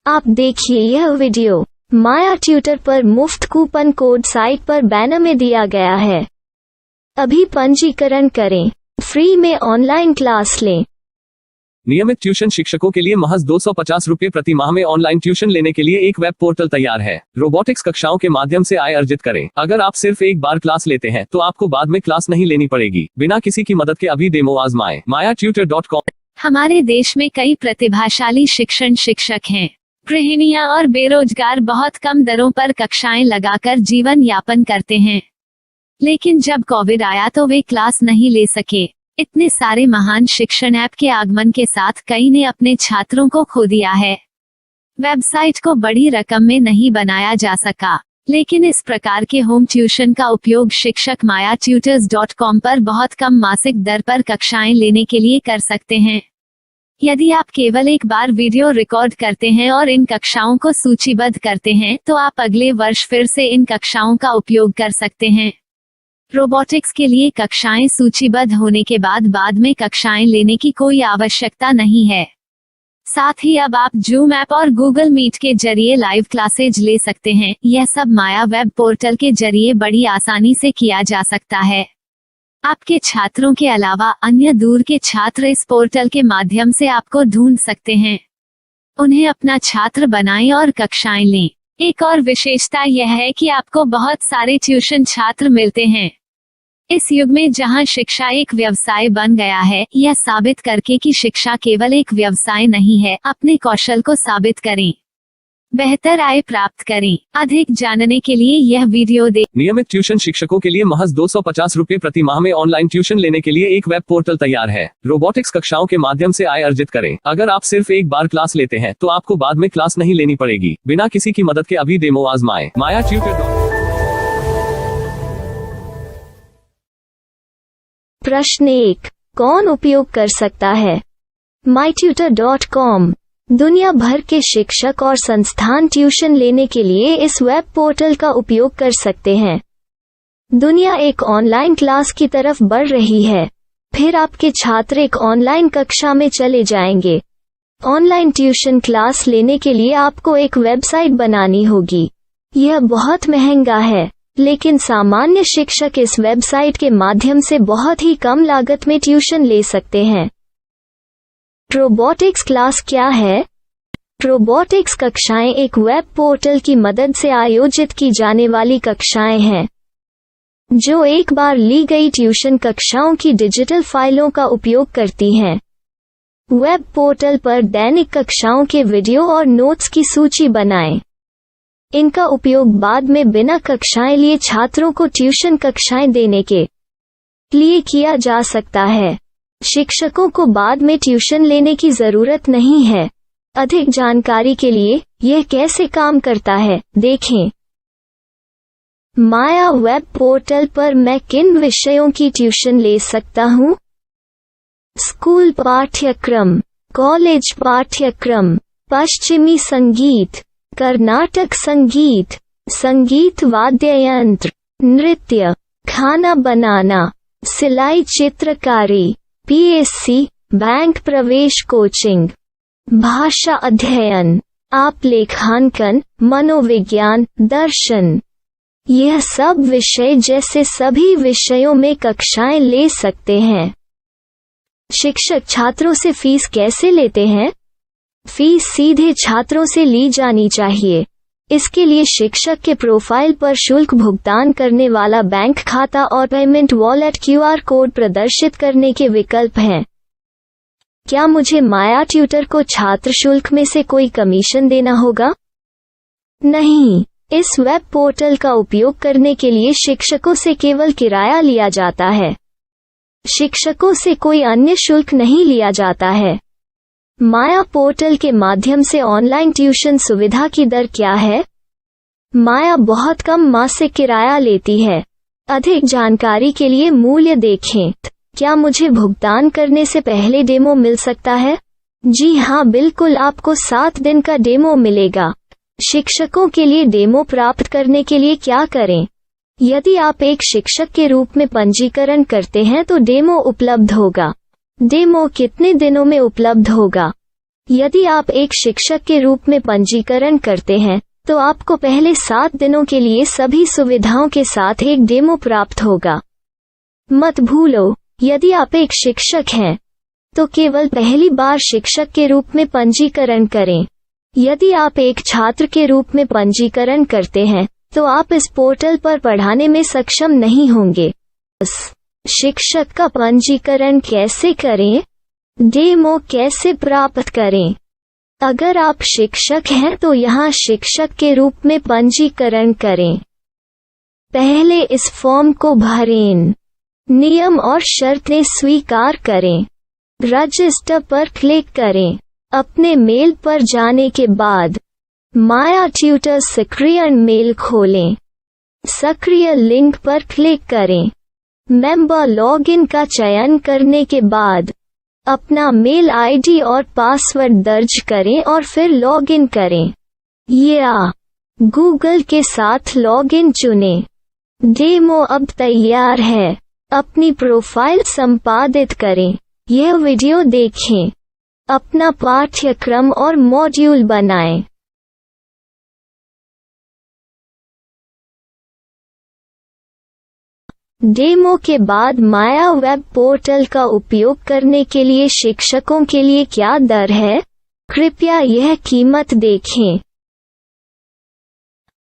आप देखिए यह वीडियो माया ट्यूटर पर मुफ्त कूपन कोड साइट पर बैनर में दिया गया है। अभी पंजीकरण करें, फ्री में ऑनलाइन क्लास लें। नियमित ट्यूशन शिक्षकों के लिए महज 250 रुपये प्रति माह में ऑनलाइन ट्यूशन लेने के लिए एक वेब पोर्टल तैयार है। रोबोटिक्स कक्षाओं के माध्यम से आय अर्जित करें। अगर आप सिर्फ एक बार क्लास लेते हैं तो आपको बाद में क्लास नहीं लेनी पड़ेगी। बिना किसी की मदद के अभी डेमो आजमाएं। mayatutor.com। हमारे देश में कई प्रतिभाशाली शिक्षक हैं। गृहिणियां और बेरोजगार बहुत कम दरों पर कक्षाएं लगाकर जीवन यापन करते हैं, लेकिन जब कोविड आया तो वे क्लास नहीं ले सके। इतने सारे महान शिक्षण ऐप के आगमन के साथ कई ने अपने छात्रों को खो दिया है। वेबसाइट को बड़ी रकम में नहीं बनाया जा सका, लेकिन इस प्रकार के होम ट्यूशन का उपयोग शिक्षक mayatutors.com पर बहुत कम मासिक दर पर कक्षाएं लेने के लिए कर सकते हैं। यदि आप केवल एक बार वीडियो रिकॉर्ड करते हैं और इन कक्षाओं को सूचीबद्ध करते हैं तो आप अगले वर्ष फिर से इन कक्षाओं का उपयोग कर सकते हैं। रोबोटिक्स के लिए कक्षाएं सूचीबद्ध होने के बाद में कक्षाएं लेने की कोई आवश्यकता नहीं है। साथ ही अब आप जूम ऐप और गूगल मीट के जरिए लाइव क्लासेज ले सकते हैं। यह सब माया वेब पोर्टल के जरिए बड़ी आसानी से किया जा सकता है। आपके छात्रों के अलावा अन्य दूर के छात्र इस पोर्टल के माध्यम से आपको ढूंढ सकते हैं। उन्हें अपना छात्र बनाएं और कक्षाएं लें। एक और विशेषता यह है कि आपको बहुत सारे ट्यूशन छात्र मिलते हैं। इस युग में जहां शिक्षा एक व्यवसाय बन गया है, यह साबित करके कि शिक्षा केवल एक व्यवसाय नहीं है, अपने कौशल को साबित करें, बेहतर आय प्राप्त करें। अधिक जानने के लिए यह वीडियो देखें। नियमित ट्यूशन शिक्षकों के लिए महज 250 रुपये प्रति माह में ऑनलाइन ट्यूशन लेने के लिए एक वेब पोर्टल तैयार है। रोबोटिक्स कक्षाओं के माध्यम से आय अर्जित करें। अगर आप सिर्फ एक बार क्लास लेते हैं तो आपको बाद में क्लास नहीं लेनी पड़ेगी। बिना किसी की मदद के अभी डेमो आजमाएं। mayatutor.com। प्रश्न 1, कौन उपयोग कर सकता है? mytutor.com। दुनिया भर के शिक्षक और संस्थान ट्यूशन लेने के लिए इस वेब पोर्टल का उपयोग कर सकते हैं। दुनिया एक ऑनलाइन क्लास की तरफ बढ़ रही है, फिर आपके छात्र एक ऑनलाइन कक्षा में चले जाएंगे। ऑनलाइन ट्यूशन क्लास लेने के लिए आपको एक वेबसाइट बनानी होगी। यह बहुत महंगा है, लेकिन सामान्य शिक्षक इस वेबसाइट के माध्यम से बहुत ही कम लागत में ट्यूशन ले सकते हैं। रोबोटिक्स क्लास क्या है? रोबोटिक्स कक्षाएं एक वेब पोर्टल की मदद से आयोजित की जाने वाली कक्षाएं हैं, जो एक बार ली गई ट्यूशन कक्षाओं की डिजिटल फाइलों का उपयोग करती हैं। वेब पोर्टल पर दैनिक कक्षाओं के वीडियो और नोट्स की सूची बनाएं। इनका उपयोग बाद में बिना कक्षाएं लिए छात्रों को ट्यूशन कक्षाएं देने के लिए किया जा सकता है। शिक्षकों को बाद में ट्यूशन लेने की जरूरत नहीं है। अधिक जानकारी के लिए यह कैसे काम करता है, देखें। माया वेब पोर्टल पर मैं किन विषयों की ट्यूशन ले सकता हूँ? स्कूल पाठ्यक्रम, कॉलेज पाठ्यक्रम, पश्चिमी संगीत, कर्नाटक संगीत, संगीत वाद्य यंत्र, नृत्य, खाना बनाना, सिलाई चित्रकारी, PSC, बैंक प्रवेश कोचिंग, भाषा अध्ययन, आप लेखांकन, मनोविज्ञान, दर्शन। यह सब विषय जैसे सभी विषयों में कक्षाएं ले सकते हैं। शिक्षक छात्रों से फीस कैसे लेते हैं? फीस सीधे छात्रों से ली जानी चाहिए। इसके लिए शिक्षक के प्रोफाइल पर शुल्क भुगतान करने वाला बैंक खाता और पेमेंट वॉलेट QR कोड प्रदर्शित करने के विकल्प हैं। क्या मुझे माया ट्यूटर को छात्र शुल्क में से कोई कमीशन देना होगा? नहीं, इस वेब पोर्टल का उपयोग करने के लिए शिक्षकों से केवल किराया लिया जाता है। शिक्षकों से कोई अन्य शुल्क नहीं लिया जाता है। माया पोर्टल के माध्यम से ऑनलाइन ट्यूशन सुविधा की दर क्या है? माया बहुत कम मासिक किराया लेती है। अधिक जानकारी के लिए मूल्य देखें। क्या मुझे भुगतान करने से पहले डेमो मिल सकता है? जी हाँ, बिल्कुल, आपको 7 दिन का डेमो मिलेगा। शिक्षकों के लिए डेमो प्राप्त करने के लिए क्या करें? यदि आप एक शिक्षक के रूप में पंजीकरण करते हैं तो डेमो उपलब्ध होगा। डेमो कितने दिनों में उपलब्ध होगा? यदि आप एक शिक्षक के रूप में पंजीकरण करते हैं तो आपको पहले 7 दिनों के लिए सभी सुविधाओं के साथ एक डेमो प्राप्त होगा। मत भूलो, यदि आप एक शिक्षक हैं तो केवल पहली बार शिक्षक के रूप में पंजीकरण करें। यदि आप एक छात्र के रूप में पंजीकरण करते हैं तो आप इस पोर्टल पर पढ़ाने में सक्षम नहीं होंगे। शिक्षक का पंजीकरण कैसे करें? डेमो कैसे प्राप्त करें? अगर आप शिक्षक हैं तो यहाँ शिक्षक के रूप में पंजीकरण करें। पहले इस फॉर्म को भरें। नियम और शर्तें स्वीकार करें। रजिस्टर पर क्लिक करें। अपने मेल पर जाने के बाद माया ट्यूटर सक्रिय मेल खोलें। सक्रिय लिंक पर क्लिक करें। मेंबर लॉगिन का चयन करने के बाद अपना मेल आईडी और पासवर्ड दर्ज करें और फिर लॉगिन करें या गूगल के साथ लॉगिन चुनें। डेमो अब तैयार है। अपनी प्रोफाइल संपादित करें। यह वीडियो देखें। अपना पाठ्यक्रम और मॉड्यूल बनाएं। डेमो के बाद माया वेब पोर्टल का उपयोग करने के लिए शिक्षकों के लिए क्या दर है? कृपया यह कीमत देखें।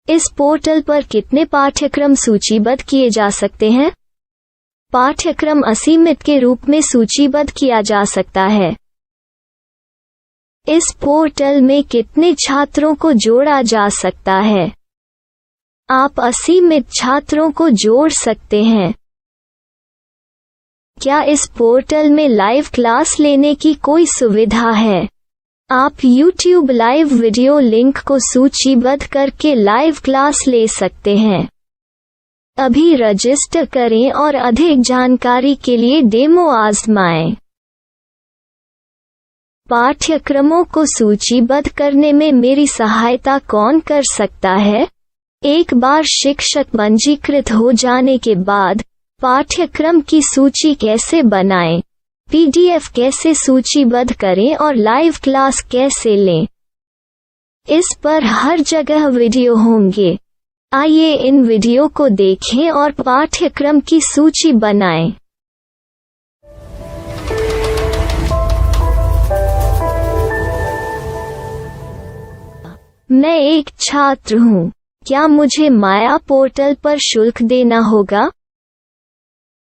इस पोर्टल पर कितने पाठ्यक्रम सूचीबद्ध किए जा सकते हैं? पाठ्यक्रम असीमित के रूप में सूचीबद्ध किया जा सकता है। इस पोर्टल में कितने छात्रों को जोड़ा जा सकता है? आप असीमित छात्रों को जोड़ सकते हैं। क्या इस पोर्टल में लाइव क्लास लेने की कोई सुविधा है? आप YouTube लाइव वीडियो लिंक को सूचीबद्ध करके लाइव क्लास ले सकते हैं। अभी रजिस्टर करें और अधिक जानकारी के लिए डेमो आजमाएं। पाठ्यक्रमों को सूचीबद्ध करने में मेरी सहायता कौन कर सकता है? एक बार शिक्षक पंजीकृत हो जाने के बाद पाठ्यक्रम की सूची कैसे बनाएं, PDF कैसे सूचीबद्ध करें और लाइव क्लास कैसे लें, इस पर हर जगह वीडियो होंगे। आइए इन वीडियो को देखें और पाठ्यक्रम की सूची बनाएं। मैं एक छात्र हूँ। क्या मुझे माया पोर्टल पर शुल्क देना होगा?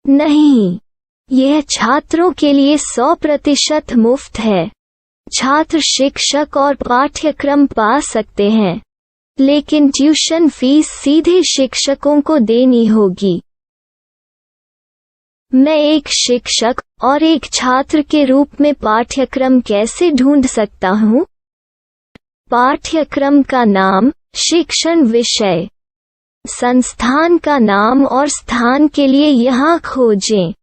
नहीं, यह छात्रों के लिए 100% मुफ्त है। छात्र शिक्षक और पाठ्यक्रम पा सकते हैं, लेकिन ट्यूशन फीस सीधे शिक्षकों को देनी होगी। मैं एक शिक्षक और एक छात्र के रूप में पाठ्यक्रम कैसे ढूंढ सकता हूँ? पाठ्यक्रम का नाम, शिक्षण विषय, संस्थान का नाम और स्थान के लिए यहाँ खोजें।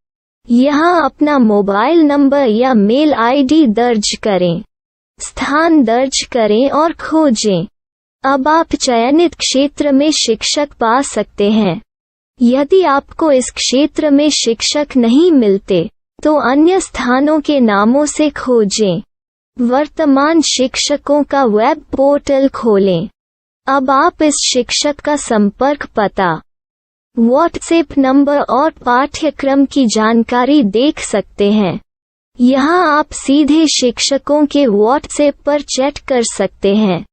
यहाँ अपना मोबाइल नंबर या मेल आईडी दर्ज करें। स्थान दर्ज करें और खोजें। अब आप चयनित क्षेत्र में शिक्षक पा सकते हैं। यदि आपको इस क्षेत्र में शिक्षक नहीं मिलते तो अन्य स्थानों के नामों से खोजें। वर्तमान शिक्षकों का वेब पोर्टल खोलें। अब आप इस शिक्षक का संपर्क पता, व्हाट्सएप नंबर और पाठ्यक्रम की जानकारी देख सकते हैं। यहाँ आप सीधे शिक्षकों के व्हाट्सएप पर चैट कर सकते हैं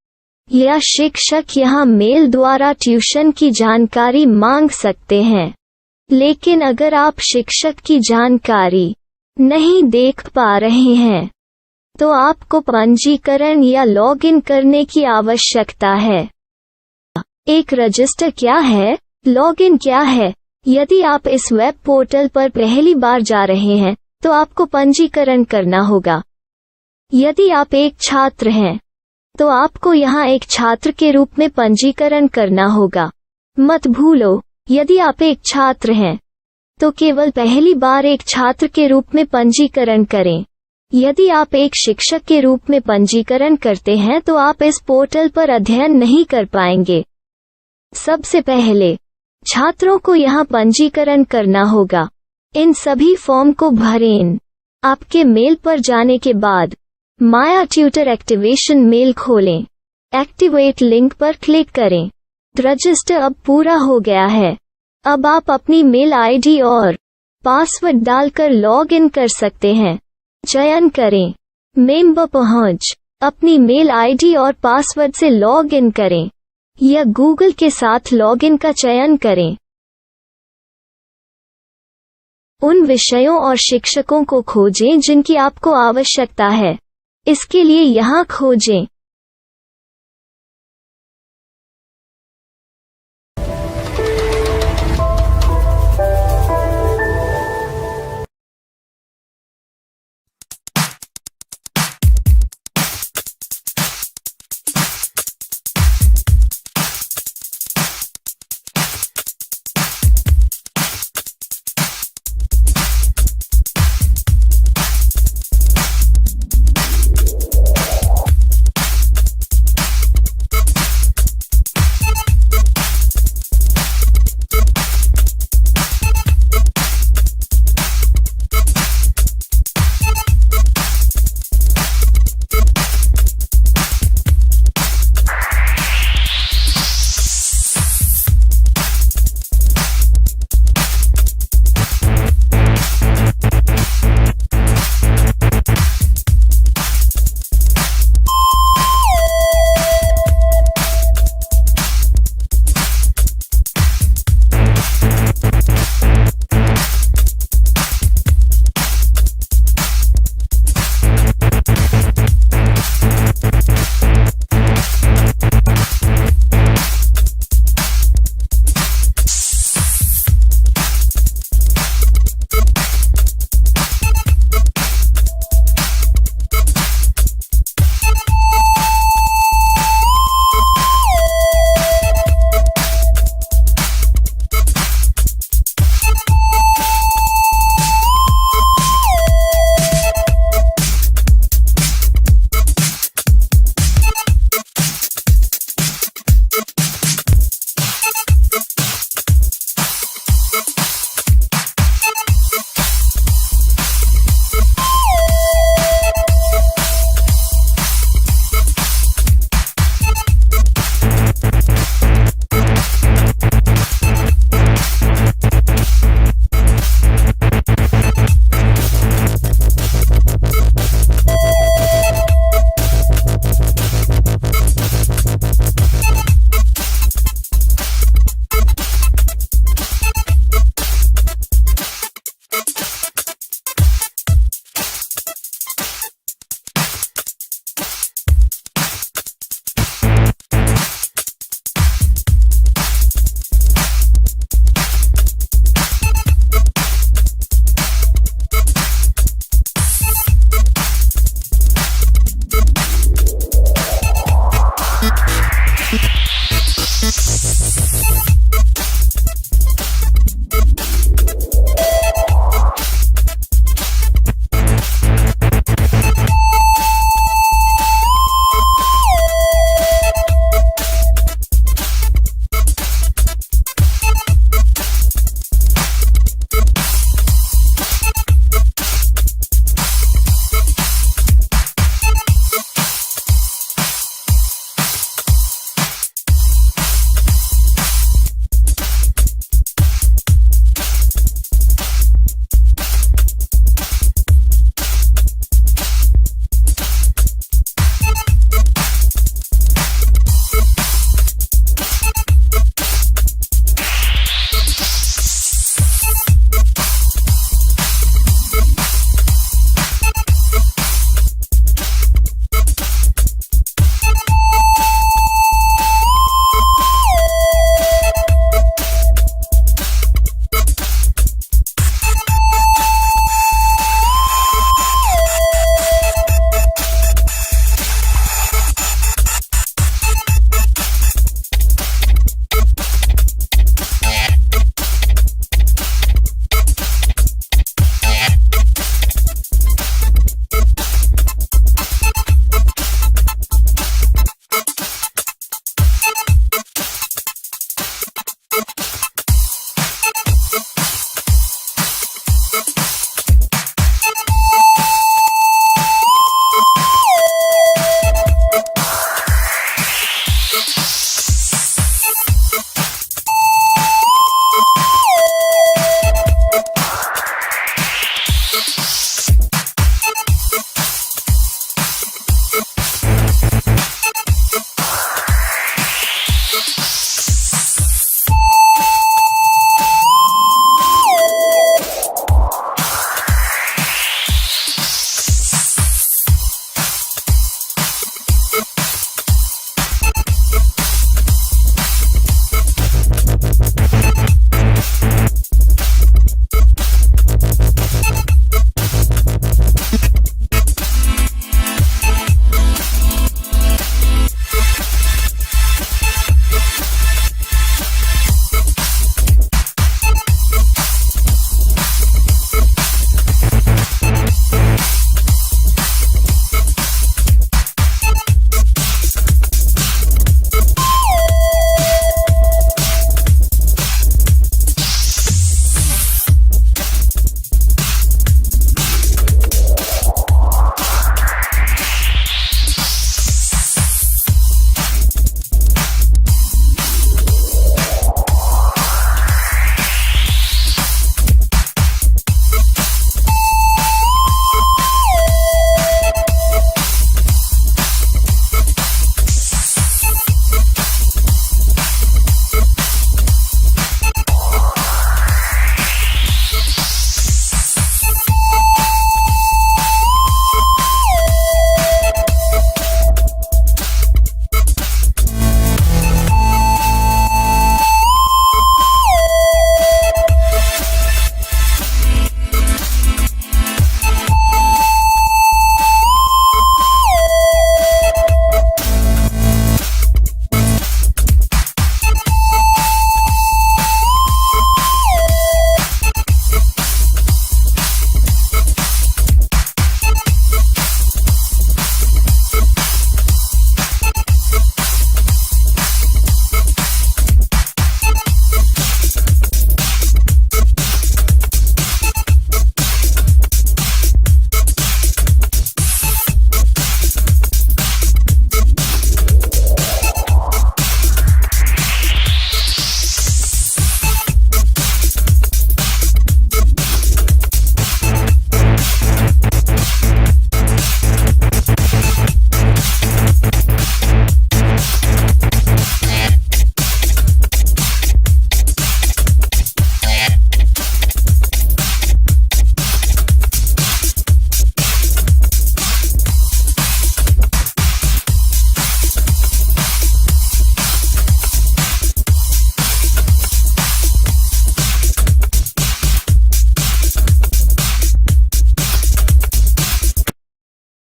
या शिक्षक यहाँ मेल द्वारा ट्यूशन की जानकारी मांग सकते हैं। लेकिन अगर आप शिक्षक की जानकारी नहीं देख पा रहे हैं तो आपको पंजीकरण या लॉगिन करने की आवश्यकता है। एक रजिस्टर क्या है? लॉगिन क्या है? यदि आप इस वेब पोर्टल पर पहली बार जा रहे हैं तो आपको पंजीकरण करना होगा। यदि आप एक छात्र हैं तो आपको यहाँ एक छात्र के रूप में पंजीकरण करना होगा। मत भूलो, यदि आप एक छात्र हैं तो केवल पहली बार एक छात्र के रूप में पंजीकरण करें। यदि आप एक शिक्षक के रूप में पंजीकरण करते हैं तो आप इस पोर्टल पर अध्ययन नहीं कर पाएंगे। सबसे पहले छात्रों को यहाँ पंजीकरण करना होगा। इन सभी फॉर्म को भरें। आपके मेल पर जाने के बाद माया ट्यूटर एक्टिवेशन मेल खोलें। एक्टिवेट लिंक पर क्लिक करें। रजिस्टर अब पूरा हो गया है। अब आप अपनी मेल आईडी और पासवर्ड डालकर लॉग इन कर सकते हैं। चयन करें मेंबर पहुंच। अपनी मेल आईडी और पासवर्ड से लॉग इन करें या गूगल के साथ लॉगिन का चयन करें। उन विषयों और शिक्षकों को खोजें जिनकी आपको आवश्यकता है। इसके लिए यहाँ खोजें।